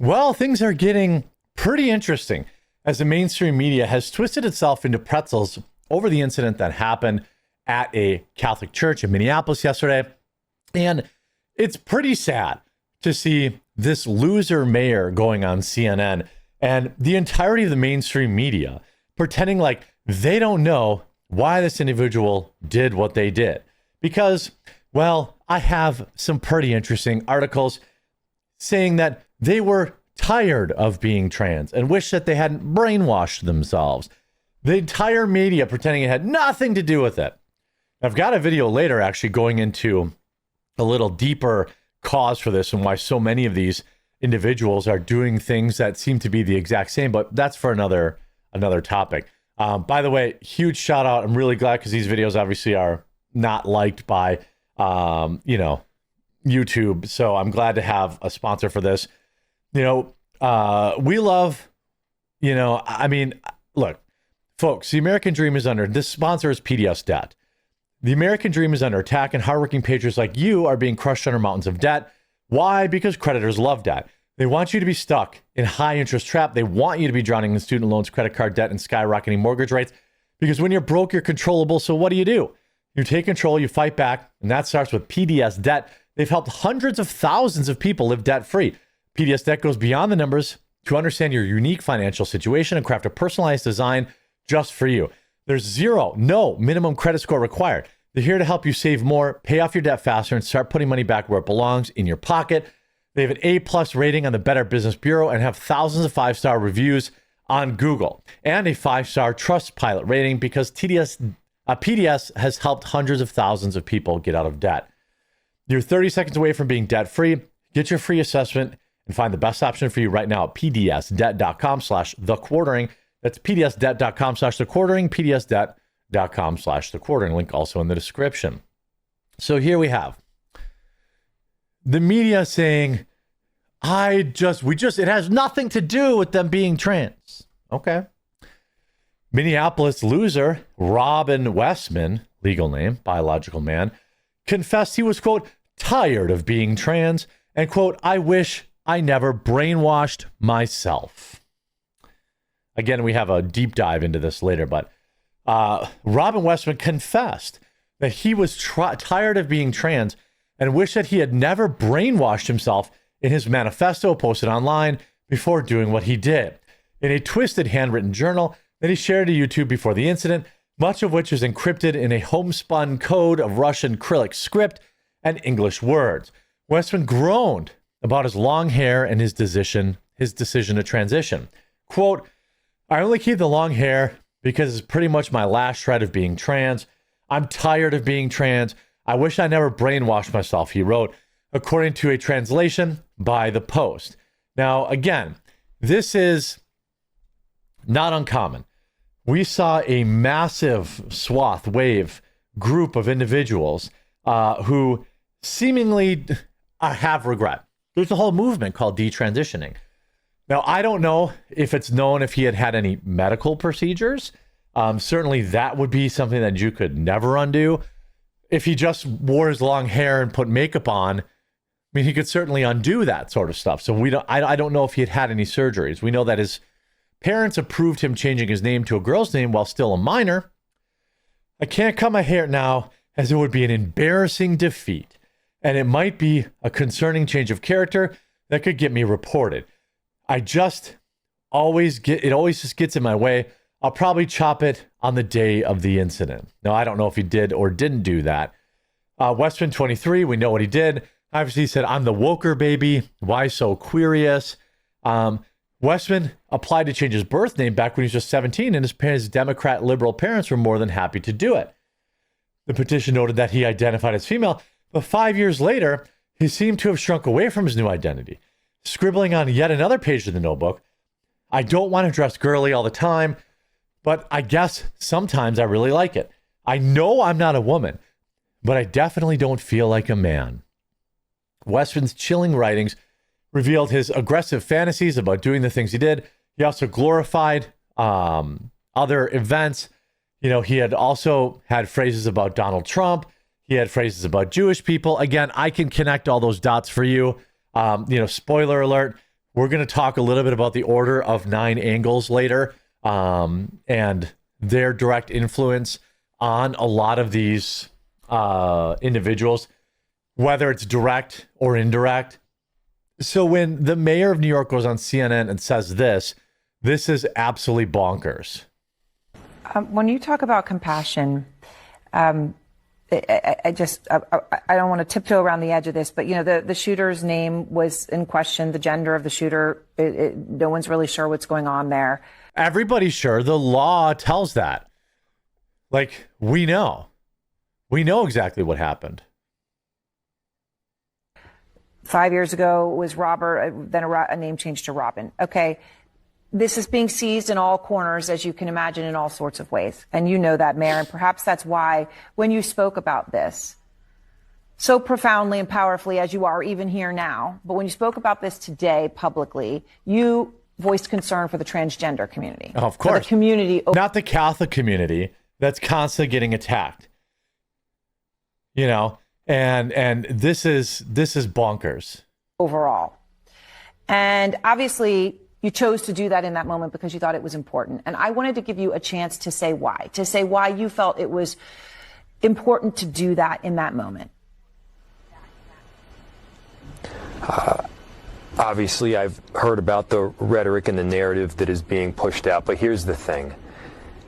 Well, things are getting pretty interesting as the mainstream media has twisted itself into pretzels over the incident that happened at a Catholic church in Minneapolis yesterday. And it's pretty sad to see this loser mayor going on CNN and the entirety of the mainstream media pretending like they don't know why this individual did what they did. Because, well, I have some pretty interesting articles saying that they were tired of being trans and wish that they hadn't brainwashed themselves. The entire media pretending it had nothing to do with it. I've got a video later actually going into a little deeper cause for this and why so many of these individuals are doing things that seem to be the exact same, but that's for another topic. By the way, huge shout out. I'm really glad because these videos obviously are not liked by, YouTube. So I'm glad to have a sponsor for this. We love, look, folks, the American dream is under, this sponsor is PDS Debt. The American dream is under attack and hardworking patriots like you are being crushed under mountains of debt. Why? Because creditors love debt. They want you to be stuck in high interest trap. They want you to be drowning in student loans, credit card debt, and skyrocketing mortgage rates. Because when you're broke, you're controllable. So what do? You take control, you fight back, and that starts with PDS Debt. They've helped hundreds of thousands of people live debt-free. PDS Debt goes beyond the numbers to understand your unique financial situation and craft a personalized design just for you. There's no minimum credit score required. They're here to help you save more, pay off your debt faster, and start putting money back where it belongs, in your pocket. They have an A+ rating on the Better Business Bureau and have thousands of 5-star reviews on Google and a 5-star Trustpilot rating because PDS has helped hundreds of thousands of people get out of debt. You're 30 seconds away from being debt-free. Get your free assessment and find the best option for you right now at pdsdebt.com/thequartering. That's pdsdebt.com/thequartering, pdsdebt.com/thequartering. Link also in the description. So here we have the media saying, it has nothing to do with them being trans. Okay. Minneapolis loser Robin Westman, legal name, biological man, confessed he was, quote, tired of being trans and, quote, I wish I never brainwashed myself. Again, we have a deep dive into this later, but Robin Westman confessed that he was tired of being trans and wished that he had never brainwashed himself in his manifesto posted online before doing what he did. In a twisted handwritten journal that he shared to YouTube before the incident, much of which is encrypted in a homespun code of Russian Cyrillic script and English words. Westman groaned about his long hair and his decision to transition. Quote, I only keep the long hair because it's pretty much my last shred of being trans. I'm tired of being trans. I wish I never brainwashed myself, he wrote, according to a translation by The Post. Now, again, this is not uncommon. We saw a massive group of individuals who seemingly have regret. There's a whole movement called detransitioning. Now, I don't know if it's known if he had any medical procedures. Certainly that would be something that you could never undo. If he just wore his long hair and put makeup on, I mean, he could certainly undo that sort of stuff. So I don't know if he had any surgeries. We know that his parents approved him changing his name to a girl's name while still a minor. I can't cut my hair now as it would be an embarrassing defeat. And it might be a concerning change of character that could get me reported. It always just gets in my way. I'll probably chop it on the day of the incident. Now, I don't know if he did or didn't do that. Westman 23, we know what he did. Obviously, he said, I'm the woker baby. Why so queerious? Westman applied to change his birth name back when he was just 17, and his Democrat liberal parents were more than happy to do it. The petition noted that he identified as female, but 5 years later, he seemed to have shrunk away from his new identity, scribbling on yet another page of the notebook, I don't want to dress girly all the time, but I guess sometimes I really like it. I know I'm not a woman, but I definitely don't feel like a man. Westman's chilling writings revealed his aggressive fantasies about doing the things he did. He also glorified other events. You know, he had also had phrases about Donald Trump. He had phrases about Jewish people. Again, I can connect all those dots for you. Spoiler alert, We're going to talk a little bit about the Order of Nine Angles later, and their direct influence on a lot of these individuals, whether it's direct or indirect. So when the mayor of New York goes on CNN and says this is absolutely bonkers. When you talk about compassion, I don't want to tiptoe around the edge of this, but the shooter's name was in question, the gender of the shooter. No one's really sure what's going on there. Everybody's sure. The law tells that. Like, we know exactly what happened. 5 years ago was Robert, then a name change to Robin. Okay. This is being seized in all corners, as you can imagine, in all sorts of ways. And you know that, Mayor. And perhaps that's why when you spoke about this so profoundly and powerfully as you are even here now, but when you spoke about this today publicly, you voiced concern for the transgender community. Oh, of course. For the community. Not the Catholic community that's constantly getting attacked. And this is bonkers. Overall. And obviously, you chose to do that in that moment because you thought it was important. And I wanted to give you a chance to say why you felt it was important to do that in that moment. Obviously, I've heard about the rhetoric and the narrative that is being pushed out. But here's the thing.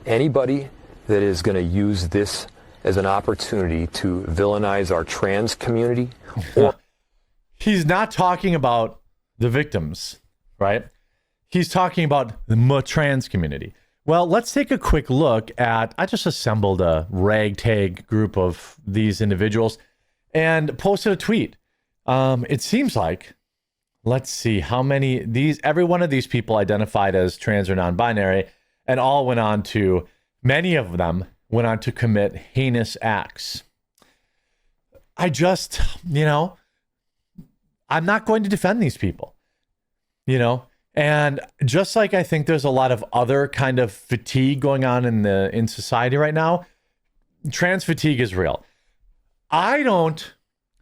Anybody that is going to use this as an opportunity to villainize our trans community. He's not talking about the victims, right? He's talking about the trans community. Well, let's take a quick look at, I just assembled a ragtag group of these individuals and posted a tweet. It seems like, let's see how many every one of these people identified as trans or non-binary, and many of them went on to commit heinous acts. I'm not going to defend these people, and just like I think there's a lot of other kind of fatigue going on in society right now, trans fatigue is real. I don't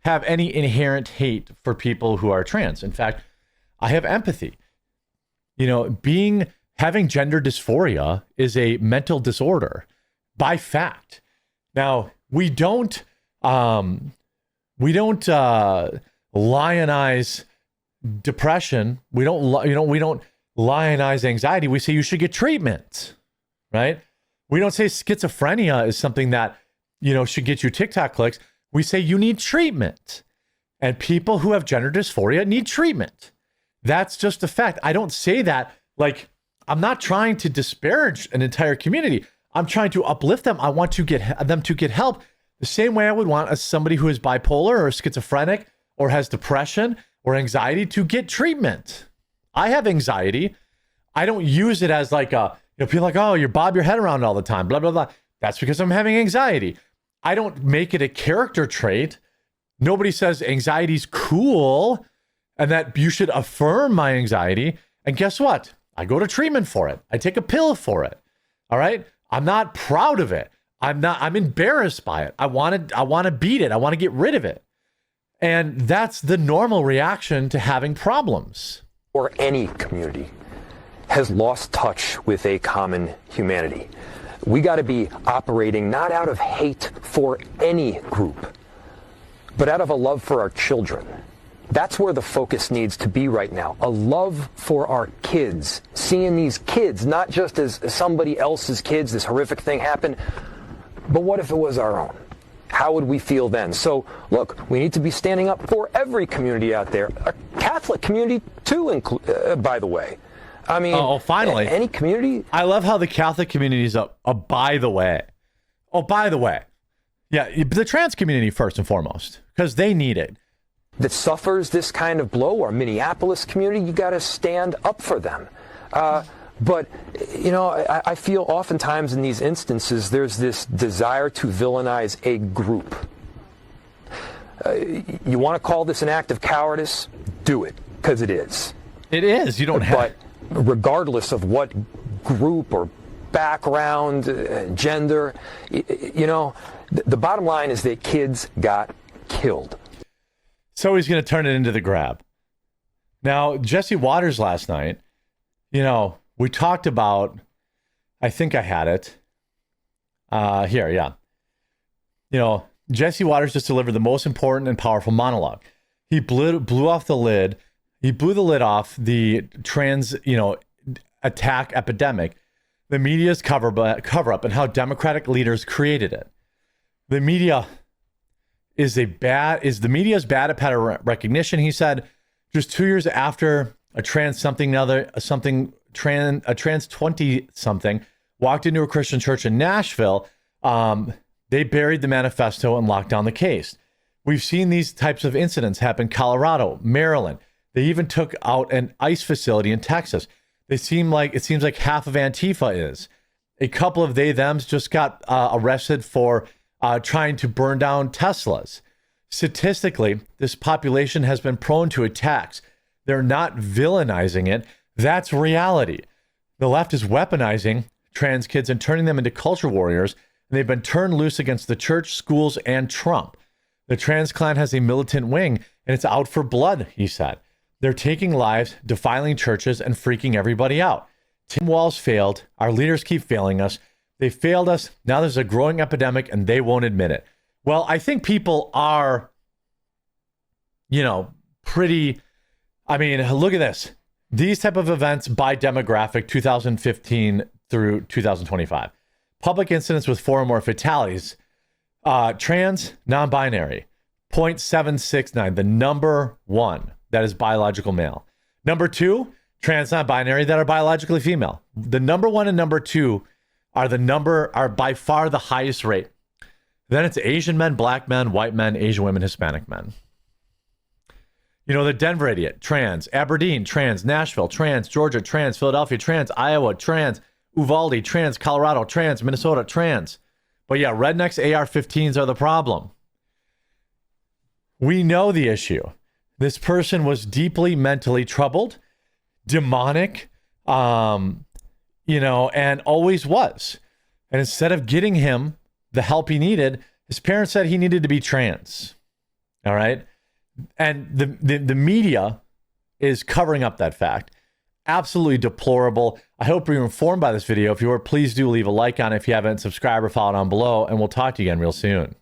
have any inherent hate for people who are trans. In fact, I have empathy. Having gender dysphoria is a mental disorder by fact. Now, we don't lionize depression. We don't lionize anxiety. We say you should get treatment, right? We don't say schizophrenia is something that, should get you TikTok clicks. We say you need treatment. And people who have gender dysphoria need treatment. That's just a fact. I don't say that like I'm not trying to disparage an entire community. I'm trying to uplift them. I want to get them to get help the same way I would want somebody who is bipolar or schizophrenic or has depression or anxiety to get treatment. I have anxiety. I don't use it as like people are like, oh, you bob your head around all the time, blah, blah, blah. That's because I'm having anxiety. I don't make it a character trait. Nobody says anxiety's cool and that you should affirm my anxiety. And guess what? I go to treatment for it. I take a pill for it. All right. I'm not proud of it. I'm embarrassed by it. I want to beat it. I want to get rid of it. And that's the normal reaction to having problems. Or any community has lost touch with a common humanity. We got to be operating not out of hate for any group, but out of a love for our children. That's where the focus needs to be right now. A love for our kids. Seeing these kids, not just as somebody else's kids, this horrific thing happened, but what if it was our own? How would we feel then? So, look, we need to be standing up for every community out there. A Catholic community, too, by the way. I mean, finally. Any community. I love how the Catholic community is a by the way. Oh, by the way. Yeah, the trans community first and foremost, because they need it. That suffers this kind of blow, our Minneapolis community, you got to stand up for them. But, I feel oftentimes in these instances, there's this desire to villainize a group. You want to call this an act of cowardice? Do it, because it is. It is. You don't have. But regardless of what group or background, gender, the bottom line is that kids got killed. So he's going to turn it into the grab. Now, Jesse Waters last night, we talked about, I think I had it here. Yeah. Jesse Waters just delivered the most important and powerful monologue. He blew off the lid. He blew the lid off the trans, attack epidemic, the media's cover up, and how Democratic leaders created it. The media is the media's bad at pattern recognition. He said, just 2 years after a trans 20-something walked into a Christian church in Nashville, they buried the manifesto and locked down the case. We've seen these types of incidents happen in Colorado, Maryland. They even took out an ICE facility in Texas. It seems like half of Antifa is. A couple of they-thems just got arrested for trying to burn down Teslas. Statistically, this population has been prone to attacks. They're not villainizing it. That's reality. The left is weaponizing trans kids and turning them into culture warriors, and they've been turned loose against the church, schools, and Trump. The trans clan has a militant wing, and it's out for blood, he said. They're taking lives, defiling churches, and freaking everybody out. Tim Walz failed. Our leaders keep failing us. They failed us. Now there's a growing epidemic, and they won't admit it. Well, I think people are, pretty... I mean, look at this. These type of events by demographic, 2015 through 2025. Public incidents with 4 or more fatalities. Trans, non-binary, 0.769, the number one that is biological male. Number 2, trans, non-binary that are biologically female. The number 1 and number 2 are by far the highest rate. Then it's Asian men, black men, white men, Asian women, Hispanic men. The Denver idiot, trans, Aberdeen, trans, Nashville, trans, Georgia, trans, Philadelphia, trans, Iowa, trans, Uvalde, trans, Colorado, trans, Minnesota, trans. But yeah, rednecks AR-15s are the problem. We know the issue. This person was deeply mentally troubled, demonic, and always was. And instead of getting him the help he needed, his parents said he needed to be trans. All right. And the media is covering up that fact. Absolutely deplorable. I hope you're informed by this video. If you are, please do leave a like on it if you haven't, subscribe or follow down below, and we'll talk to you again real soon.